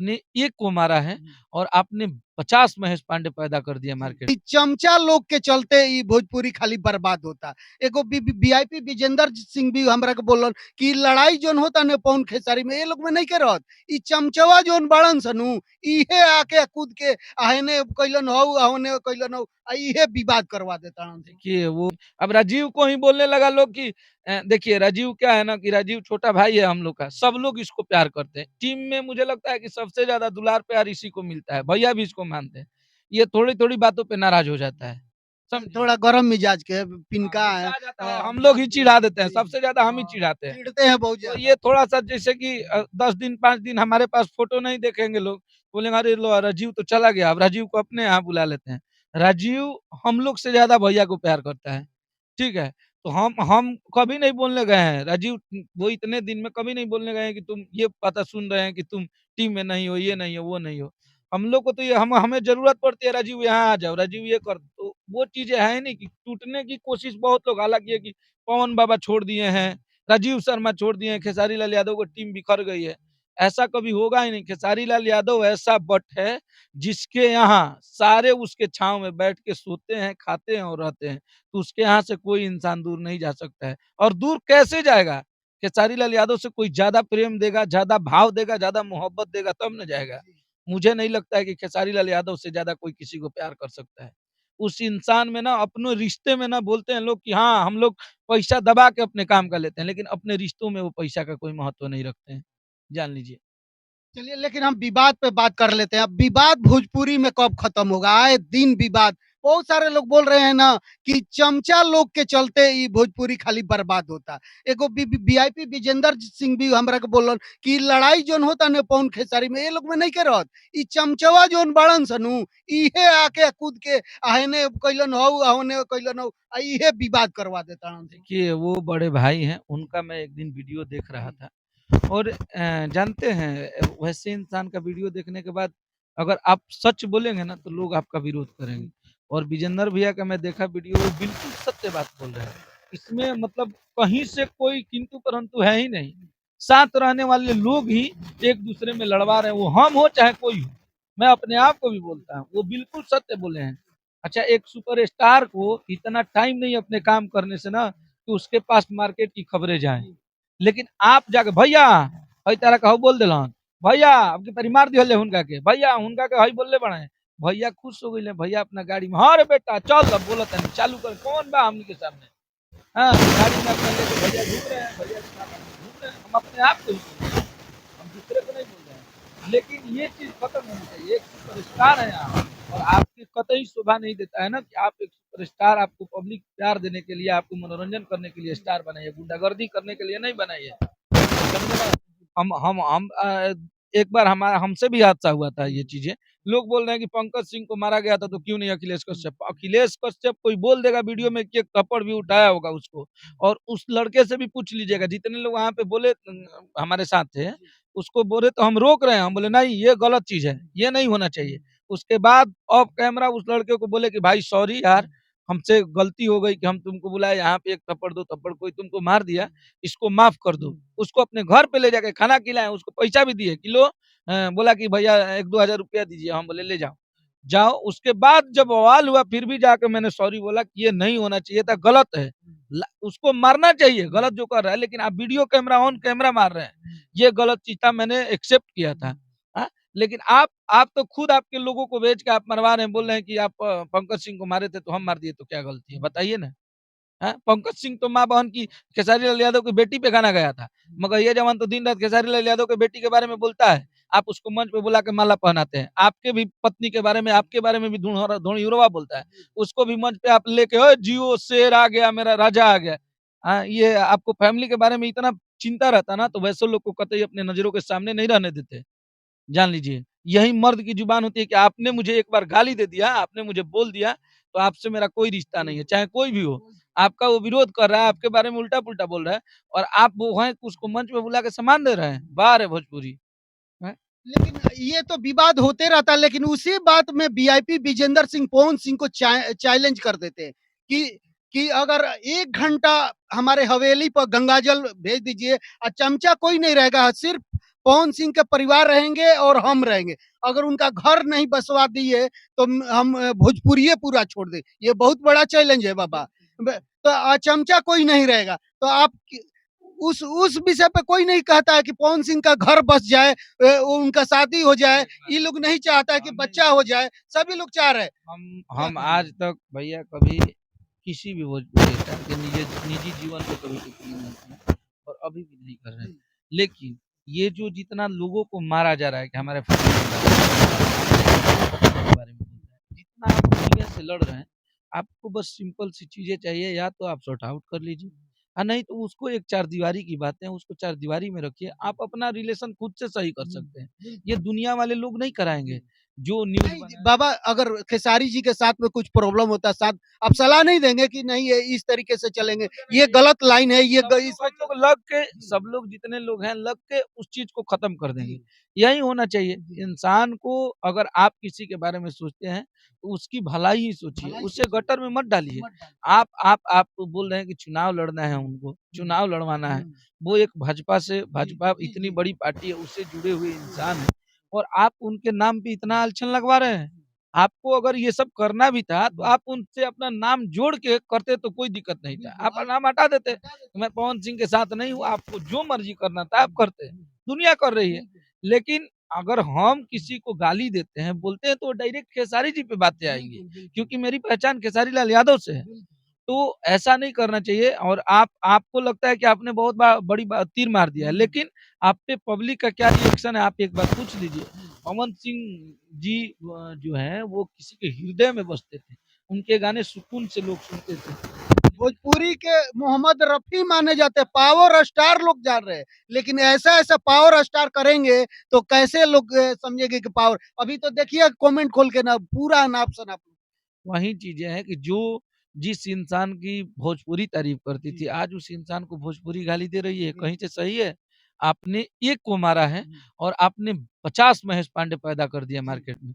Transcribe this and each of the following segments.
आपने एक को मारा है और आपने 50 महेश पांडे पैदा कर दिया मार्केट। ई चमचा लोग के चलते ई भोजपुरी खाली बर्बाद होता। एगो वीआईपी विजेंद्र सिंह भी हमरा के बोलन कि लड़ाई जोन होता ने पवन खेसारी में, ये लोग में नहीं के रहत। ई चमचवा जोन बड़न सनु, इहे आके कूद के आहने कैलन हौ, आहने कैलन हौ, इहे विवाद करवा देताड़न। देखिए वो अब राजीव को ही बोलने लगा लोग कि देखिए राजीव क्या है ना कि राजीव छोटा भाई है हम लोग का, सब लोग इसको प्यार करते हैं। टीम में मुझे लगता है कि सबसे ज्यादा दुलार प्यार इसी को मिलता है, भैया भी इसको मानते हैं। ये थोड़ी-थोड़ी बातों पे नाराज हो जाता है, समझे? थोड़ा गरम मिजाज के हाँ, पिनका है। गुस्सा आ जाता है, हम लोग ही चिढ़ा देते हैं, सबसे ज्यादा हम ही हाँ, चिढ़ाते हैं। चिढ़ते हैं बहुत तो ज्यादा। ये थोड़ा-सा जैसे कि 10 दिन 5 दिन हमारे पास फ़ोटो नहीं देखेंगे लोग, बोलेंगे अरे लो राजीव तो चला गया, अब राजीव को अपने यहाँ बुला लेते हैं। राजीव हम लोग से ज़्यादा भैया को प्यार करता है, ठीक है? तो हम कभी नहीं बोलने गए हैं, राजीव वो इतने दिन में कभी नहीं बोलने गए हैं कि तुम ये बातें सुन रहे हैं कि तुम टीम में नहीं हो, ये नहीं हो, वो नहीं हो। हम लोग को तो ये हम हमें ज़रूरत पड़ती है राजीव यहाँ आ जाओ, राजीव ये कर तो वो चीज़ें है नहीं कि टूटने की कोशिश बहुत लोग हालाँकि है कि पवन बाबा छोड़ दिए हैं, राजीव शर्मा छोड़ दिए हैं, खेसारी लाल यादव की टीम बिखर गई है। ऐसा कभी होगा ही नहीं, खेसारी लाल यादव ऐसा बट है, जिसके यहाँ सारे उसके छाँव में बैठ के सोते हैं, खाते हैं और रहते हैं। तो उसके यहाँ से कोई इंसान दूर नहीं जा सकता है और दूर कैसे जाएगा? खेसारी लाल यादव से कोई ज़्यादा प्रेम देगा, ज़्यादा भाव देगा, ज़्यादा मोहब्बत देगा तब ना जाएगा। मुझे नहीं लगता है कि खेसारी लाल यादव से ज़्यादा कोई किसी को प्यार कर सकता है। उस इंसान में ना अपने रिश्ते में ना बोलते हैं लोग कि हाँ, हम लोग पैसा दबा के अपने काम कर लेते हैं, लेकिन अपने रिश्तों में वो पैसा का कोई महत्व नहीं रखते हैं। जान लीजिए। चलिए, लेकिन हम विवाद पे बात कर लेते हैं। अब विवाद भोजपुरी में कब खत्म होगा? आए दिन विवाद। बहुत सारे लोग बोल रहे हैं ना कि चमचा लोग के चलते ई भोजपुरी खाली बर्बाद होता। एगो वीआईपी विजेंद्र सिंह भी हमरा के बोलन कि लड़ाई जोन होता ने पवन खेसारी में, ये लोग में नहीं के रहत। ई चमचवा जोन बड़न सनु, इहे आके कूद के आहने कैलन हौ, आहने कैलन हौ, इहे विवाद करवा देताड़न। देखिए, वो बड़े भाई हैं, उनका मैं एक दिन वीडियो देख रहा था और जानते हैं वैसे इंसान का वीडियो देखने के बाद अगर आप सच बोलेंगे ना, तो लोग आपका विरोध करेंगे और विजेंद्र भैया का मैं देखा वीडियो, वो बिल्कुल सत्य बात बोल रहे हैं। इसमें मतलब कहीं से कोई किंतु-परंतु है ही नहीं। साथ रहने वाले लोग ही एक-दूसरे में लड़वा रहे हैं, वो हम हो चाहे कोई हो। मैं अपने आप को भी बोलता हूँ, वो बिल्कुल सत्य बोले हैं। अच्छा एक सुपरस्टार को इतना टाइम नहीं अपने काम करने से ना कि उसके पास मार्केट की खबरें जाएँ। लेकिन आप जाके भैया हई तारा के हऊ बोल देलहन, भैया अब के तारी मार दिहले हुनका के, भैया हुनका के हई बोलले बाड़े। भैया खुश हो गइले, भैया अपना गाड़ी में हाँ रे बेटा चल अब बोलत तानी चालू कर, कौन बा हमनी के सामने? हाँ, गाड़ी में अपना लेके भैया घूम रहे हैं, भैया के साथ हम घूम रहे हैं। हम अपने आप को ही बोल रहे हैं, हम दूसरे को नहीं बोल रहे हैं। लेकिन ये चीज़ खत्म होनी चाहिए। एक सुपरस्टार हैं आप और आपकी कतई शोभा नहीं देता है ना कि आप एक सुपरस्टार, आपको पब्लिक प्यार देने के लिए, आपको मनोरंजन करने के लिए स्टार बनाई है, गुंडागर्दी करने के लिए नहीं बनाई है। समझे ना? हम एक बार हमारा हमसे भी हादसा हुआ था ये चीज़ें। लोग बोल रहे हैं कि पंकज सिंह को मारा गया था तो क्यों नहीं अखिलेश कश्यप? अखिलेश कश्यप कोई बोल देगा वीडियो में कि एक थप्पड़ भी उठाया होगा उसको और उस लड़के से भी पूछ लीजिएगा, जितने लोग वहाँ पे बोले हमारे साथ थे, उसको बोले तो हम रोक रहे हैं। हम बोले नहीं ये गलत चीज़ है, ये नहीं होना चाहिए। उसके बाद ऑफ कैमरा उस लड़के को बोले कि भाई सॉरी यार, हमसे गलती हो गई कि हम तुमको बुलाए, यहाँ पे 1 थप्पड़ 2 थप्पड़ कोई तुमको मार दिया, इसको माफ़ कर दो। उसको अपने घर पे ले जाके खाना खिलाएँ, उसको पैसा भी दिए कि लो बोला कि भैया 1-2 हज़ार रुपया दीजिए, हम बोले ले जाओ। जाओ, उसके बाद जब बवाल हुआ फिर भी जाके मैंने सॉरी बोला कि ये नहीं होना चाहिए था, गलत है। उसको मारना चाहिए, गलत जो कर रहा है, लेकिन आप वीडियो कैमरा ऑन कैमरा मार रहे हैं, ये गलत चीज़ था, मैंने एक्सेप्ट किया था। हाँ, लेकिन आप तो खुद आपके लोगों को भेज के आप मरवा रहे हैं, बोल रहे हैं कि आप पंकज सिंह को मारे थे तो हम मार दिए तो क्या गलती है? बताइए ना। हैं? पंकज सिंह तो माँ बहन की खेसारी लाल यादव की बेटी पे गाना गाया था। मगर ये जवान तो दिन रात खेसारी लाल यादव की बेटी के बारे में बोलता है। आप उसको मंच पे बुला के माला पहनाते हैं। आपके भी पत्नी के बारे में, आपके बारे में भी धुड़ीयुरवा बोलता है। उसको भी मंच पे आप लेके ओए जियो शेर आ गया, मेरा राजा आ गया। हाँ, ये आपको फैमिली के बारे में इतना चिंता रहता ना, तो वैसे लोग को कतई अपने नज़रों के सामने नहीं रहने देते। जान लीजिए, यही मर्द की ज़ुबान होती है कि आपने मुझे एक बार गाली दे दिया, आपने मुझे बोल दिया, तो आपसे मेरा कोई रिश्ता नहीं है, चाहे कोई भी हो। आपका वो विरोध कर रहा है, आपके बारे में उल्टा-पुल्टा बोल रहा है और आप वो हैं उसको मंच पे बुला के सम्मान दे रहे हैं। वाह रे भोजपुरी! हैं? लेकिन ये तो विवाद होते रहता है, लेकिन उसी बात में वीआईपी विजेंद्र सिंह पवन सिंह को चैलेंज कर देते हैं कि अगर 1 घंटा हमारे हवेली पर गंगाजल भेज दीजिए और चमचा कोई नहीं रहेगा, सिर्फ पवन सिंह के परिवार रहेंगे और हम रहेंगे। अगर उनका घर नहीं बसवा दिए तो हम भोजपुरिये पूरा छोड़ दें। ये बहुत बड़ा चैलेंज है बाबा। तो चमचा कोई नहीं रहेगा। तो आप उस विषय पे कोई नहीं कहता है कि पवन सिंह का घर बस जाए, उनका शादी हो जाए। ये लोग नहीं चाहता है कि बच्चा हो जाए, सभी लोग चाह रहे हैं। क्या हम कहेंगे? आज तक भैया कभी किसी भी भोजपुरी स्टार के निजी निजी जीवन पे कभी टिप्पणी नहीं की और अभी भी नहीं कर रहे हैं। लेकिन ये जो जितना लोगों को मारा जा रहा है कि हमारे फैमिली के बारे में बोल रहे हैं, जितना आप दुनिया से लड़ रहे हैं, आपको बस सिंपल सी चीज़ें चाहिए, या तो आप सॉर्ट आउट कर लीजिए, नहीं तो उसको एक चारदीवारी की बातें हैं, उसको चारदीवारी में रखिए। आप अपना रिलेशन खुद से सही कर सकते हैं। ये दुनिया वाले लोग नहीं कराएँगे। जो न्यूज़ नहीं बना बाबा, अगर खेसारी जी के साथ में कुछ प्रॉब्लम होता है साथ, आप सलाह नहीं देंगे कि नहीं ये इस तरीके से चलेंगे, ये गलत लाइन है, ये इसमें सब लोग लग के सब लोग जितने लोग हैं लग के उस चीज़ को खत्म कर देंगे। यही होना चाहिए। इंसान को अगर आप किसी के बारे में सोचते हैं, तो उसकी भलाई ही सोचिए, उसे गटर में मत डालिए। आप बोल रहे हैं कि चुनाव लड़ना है उनको, चुनाव लड़वाना है। वो एक भाजपा इतनी बड़ी पार्टी है, उससे जुड़े हुए इंसान हैं और आप उनके नाम पे इतना अड़चन लगवा रहे हैं। आपको अगर ये सब करना भी था, तो आप उनसे अपना नाम जोड़ के करते तो कोई दिक्कत नहीं था। आप नाम हटा देते, मैं पवन सिंह के साथ नहीं हूँ, आपको जो मर्ज़ी करना था आप करते। दुनिया कर रही है। लेकिन अगर हम किसी को गाली देते हैं, बोलते हैं, तो डायरेक्ट खेसारी जी पे बातें आएँगी, क्योंकि मेरी पहचान खेसारी लाल यादव से है। तो ऐसा नहीं करना चाहिए और आपको लगता है कि आपने बहुत बड़ी तीर मार दिया है, लेकिन आप पे पब्लिक का क्या रिएक्शन है, आप एक बार पूछ लीजिए। पवन सिंह जी जो हैं वो किसी के हृदय में बसते थे। उनके गाने सुकून से लोग सुनते थे। भोजपुरी के मोहम्मद रफ़ी माने जाते हैं, पावर स्टार लोग जान रहे हैं। लेकिन ऐसा-ऐसा पावर स्टार करेंगे तो कैसे लोग समझेंगे कि पावर। अभी तो देखिए कमेंट खोल के ना पूरा अनाप-शनाप। वही चीज़ें हैं कि जो जिस इंसान की भोजपुरी तारीफ़ करती थी, आज उस इंसान को भोजपुरी गाली दे रही है, कहीं से सही है? आपने एक को मारा है और आपने 50 महेश पांडे पैदा कर दिया मार्केट में।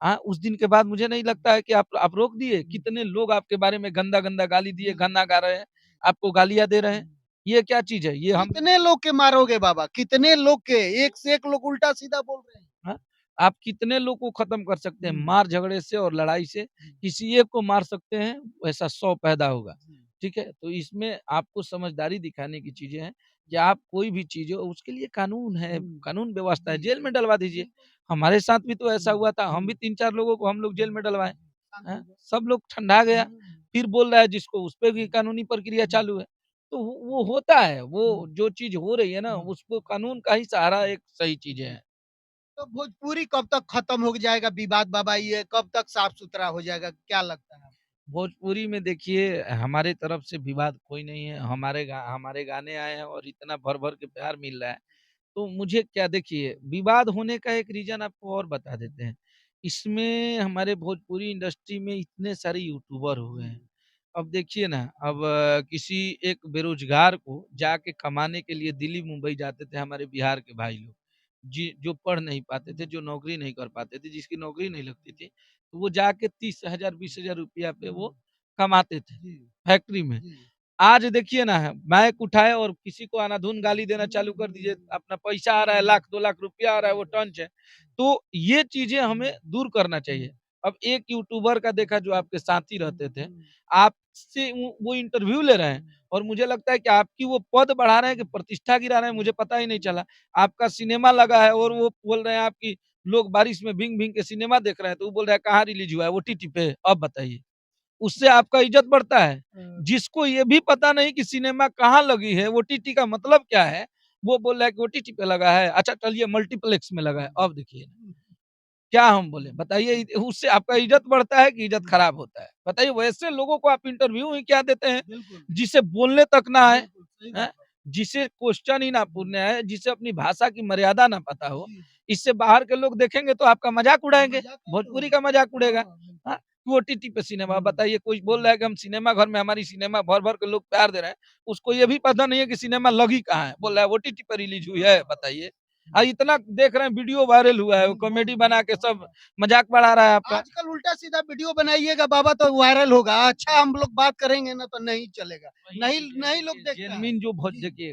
हाँ, उस दिन के बाद मुझे नहीं लगता है कि आप रोक दिए। कितने लोग आपके बारे में गंदा-गंदा गाली दिए, गाना गा रहे हैं, आपको गालियाँ दे रहे हैं। ये क्या चीज़ है? ये हम कितने लोग के मारोगे बाबा? कितने लोग के? एक से एक लोग उल्टा-सीधा बोल रहे हैं। हाँ, आप कितने लोग को खत्म कर सकते हैं मार झगड़े से और लड़ाई से। किसी एक को मार सकते हैं, वैसा 100 पैदा होगा। ठीक है? तो इसमें आपको समझदारी दिखाने की चीज़ें हैं कि आप कोई भी चीज़ हो उसके लिए कानून है, कानून व्यवस्था है, जेल में डलवा दीजिए। हमारे साथ भी तो ऐसा हुआ था, हम भी 3-4 लोगों को हम लोग जेल में डलवाए। हैं? सब लोग ठंडा गया, फिर बोल रहा है जिसको उस पे भी कानूनी प्रक्रिया चालू है। तो वो होता है, वो जो चीज़ हो रही है ना उसको कानून का ही सहारा एक सही चीज़ें हैं। तो भोजपुरी कब तक खत्म हो जाएगा विवाद बाबा, ये कब तक साफ-सुथरा हो जाएगा? क्या लगता है? भोजपुरी में देखिए हमारे तरफ से विवाद कोई नहीं है, हमारे गाने आए हैं और इतना भर-भर के प्यार मिल रहा है, तो मुझे क्या देखिए विवाद होने का एक रीज़न आपको और बता देते हैं। इसमें हमारे भोजपुरी इंडस्ट्री में इतने सारे यूट्यूबर हुए हैं। अब देखिए ना, अब किसी एक बेरोज़गार को जाके कमाने के लिए दिल्ली, मुंबई जाते थे हमारे बिहार के भाई लोग। जो पढ़ नहीं पाते थे, जो नौकरी नहीं कर पाते थे, जिसकी नौकरी नहीं लगती थी, तो वो जाके 30,000 20,000 रुपया पे वो कमाते थे, फैक्ट्री में। आज देखिए ना, माइक उठाए और किसी को अंधाधुंध गाली देना चालू कर दीजिए, अपना पैसा आ रहा है, लाख 2 लाख रुपया आ रहा है, वो टंच है। तो ये चीज़ें हमें दूर करना चाहिए। अब एक यूट्यूबर का देखा जो आपके साथी रहते थे, आपसे वो इंटरव्यू ले रहे हैं और मुझे लगता है कि आपकी वो पद बढ़ा रहे हैं कि प्रतिष्ठा गिरा रहे हैं, मुझे पता ही नहीं चला। आपका सिनेमा लगा है और वो बोल रहे हैं आपकी लोग बारिश में भीग-भीग के सिनेमा देख रहे हैं, तो वो बोल रहा है कहाँ रिलीज़ हुआ है? ओटीटी पे, अब बताइए। उससे आपका इज़्ज़त बढ़ता है। जिसको ये भी पता नहीं कि सिनेमा कहाँ लगी है, ओटीटी का मतलब क्या है, वो बोल रहा है कि ओटीटी पे लगा है, अच्छा चलिए मल्टीप्लेक्स में लगा है, अब देखिए। क्या हम बोले? बताइए, उससे आपका इज़्ज़त बढ़ता है कि इज़्ज़त खराब होता है? बताइए, वैसे लोगों को आप इंटरव्यू ही क्या देते हैं, जिसे बोलने तक ना आए, हैं? जिसे क्वेश्चन ही ना पूछने आए, जिसे अपनी भाषा की मर्यादा ना पता हो, इससे बाहर के लोग देखेंगे तो आपका मज़ाक उड़ाएँगे, भोजपुरी का मज़ाक उड़ेगा। हाँ, ओटीटी पे सिनेमा बताइए, कोई बोल रहा है कि हम सिनेमा घर में हमारी सिनेमा भर-भर के लोग प्यार दे रहे हैं, उसको ये भी पता नहीं है कि सिनेमा लगी कहाँ है, बोल रहा है ओटीटी पे रिलीज़ हुई है, बताइए। इतना देख रहे हैं वीडियो वायरल हुआ है, वो कॉमेडी बना के सब मजाक बढ़ा रहा है आपका। आजकल उल्टा-सीधा वीडियो बनाइएगा बाबा तो वायरल होगा। अच्छा हम लोग बात करेंगे ना तो नहीं चलेगा। नहीं नहीं लोग देखता है। जेनविन जो भोज जी। देखिए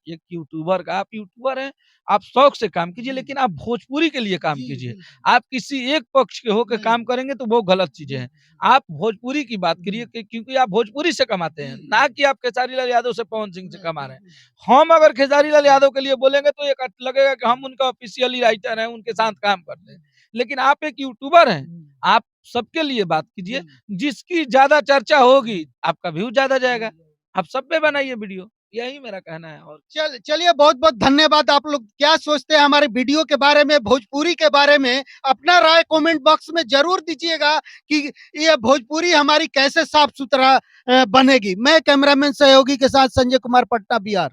एक यूट्यूबर का, आप यूट्यूबर हैं, आप शौक से काम कीजिए, जी। लेकिन आप भोजपुरी के लिए काम जी, कीजिए। बिल्कुल। आप किसी एक पक्ष के होके नहीं। काम करेंगे तो वो गलत चीज़ें जी, हैं। जी। आप भोजपुरी की बात करिए कि क्योंकि आप भोजपुरी से कमाते हैं, जी, ना जी। कि आप खेसारी लाल यादव से, पवन सिंह से नहीं, कमा रहे हैं। बिल्कुल। हम अगर खेसारी लाल यादव के लिए बोलेंगे तो एक लगेगा कि हम उनका ऑफिशियली राइटर हैं, उनके साथ काम करते हैं। लेकिन आप एक यूट्यूबर हैं, आप सबके लिए बात कीजिए, जिसकी ज़्यादा चर्चा होगी, आपका व्यू ज़्यादा जाएगा। आप सब पे बनाइए वीडियो, यही मेरा कहना है। और चलिए बहुत-बहुत धन्यवाद। आप लोग क्या सोचते हैं हमारे वीडियो के बारे में, भोजपुरी के बारे में? अपना राय कमेंट बॉक्स में ज़रूर दीजिएगा कि ये भोजपुरी हमारी कैसे साफ-सुथरा बनेगी। मैं कैमरामैन सहयोगी के साथ संजय कुमार, पटना बिहार।